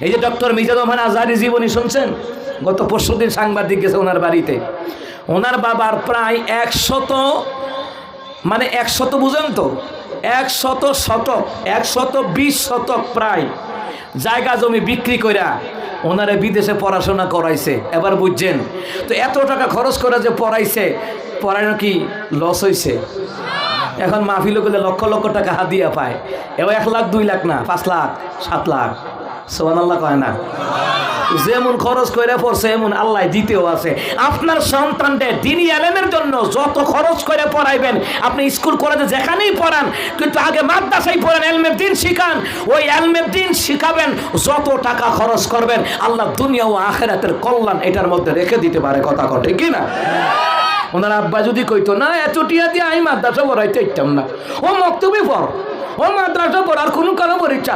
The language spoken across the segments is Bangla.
এই যে ডক্টর মিজানুর রহমান আজহারী জীবনী শুনছেন, গত পরশুদিন সাংবাদিক গেছে ওনার বাড়িতে। ওনার বাবার প্রায় 100 বুঝেন তো, 100 শতক, 120 শতক প্রায় জায়গা জমি বিক্রি কইরা ওনারে বিদেশে পড়াশোনা করাইছে। এবার বুঝছেন তো, এত টাকা খরচ করে যে পড়াইছে, পড়ানো কি লস হয়েছে? এখন মাহফিল করলে লক্ষ লক্ষ টাকা হাদিয়া পায়। এবার 1 লাখ 2 লাখ না, 5 লাখ 7 লাখ। সুবহানাল্লাহ কয় না? যেমন খরচ করে পড়ছে এমন আল্লাহ দিতেও আছে। আপনার সন্তানদের দ্বীনি ইলমের জন্য যত খরচ করে পড়াইবেন, আপনি স্কুল কলেজে যেখানেই পড়ান, কিন্তু আগে মাদ্রাসায় পড়েন, ইলমের দ্বীন শিখান। ওই ইলমের দ্বীন শিখাবেন, যত টাকা খরচ করবেন আল্লাহ দুনিয়া ও আখিরাতের কল্যাণ এটার মধ্যে রেখে দিতে পারে। কথা ঠিক কি না? ওনার আব্বা যদি কইতো না এত টিয়া দিয়ে আমি মাদ্রাসা পড়াইতে ইচ্ছাম না, ও মক্তবে পড়, ও মাদ্রাসা পড়ার কোনো কারো পরীক্ষা,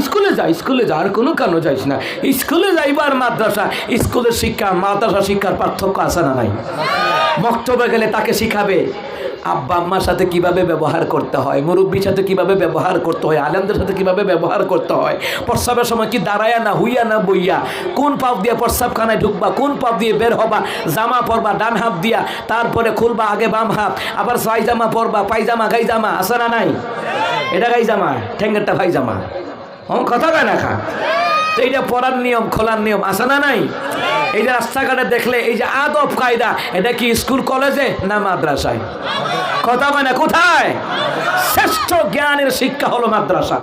স্কুলে যা, আর কোনো কারণ যাইস না। স্কুলে যাইবার মাদ্রাসা, স্কুলের শিক্ষা মাদ্রাসা শিক্ষার পার্থক্য আছে না নাই? মক্তবে গেলে তাকে শিখাবে আব্বা আম্মার সাথে কিভাবে ব্যবহার করতে হয়, মুরব্বীর সাথে কিভাবে ব্যবহার করতে হয়, আলেমদের সাথে কিভাবে ব্যবহার করতে হয়, প্রস্রাবের সময় কি দাঁড়ায়া না হুইয়া না বইয়া, কোন পাপ দিয়ে প্রস্রাবখানায় ঢুকবা, কোন পাপ দিয়ে বের হবা, জামা পরবা ডান হাত দিয়া, তারপরে খুলবা আগে বাম হাত, আবার পায়জামা পরবা, পায়জামা গাইজামা আছে না নাই? এটা গাইজামা, ঠেঙ্গেরটা পায়জামা, কথা কয় না খা। তো এইটা পরার নিয়ম, খোলার নিয়ম আছে না নাই? এই যে রাস্তাঘাটে দেখলে এই যে আদব কায়দা, এটা কি স্কুল কলেজে না মাদ্রাসায়? কথা মানে কোথায়? শ্রেষ্ঠ জ্ঞানের শিক্ষা হলো মাদ্রাসা।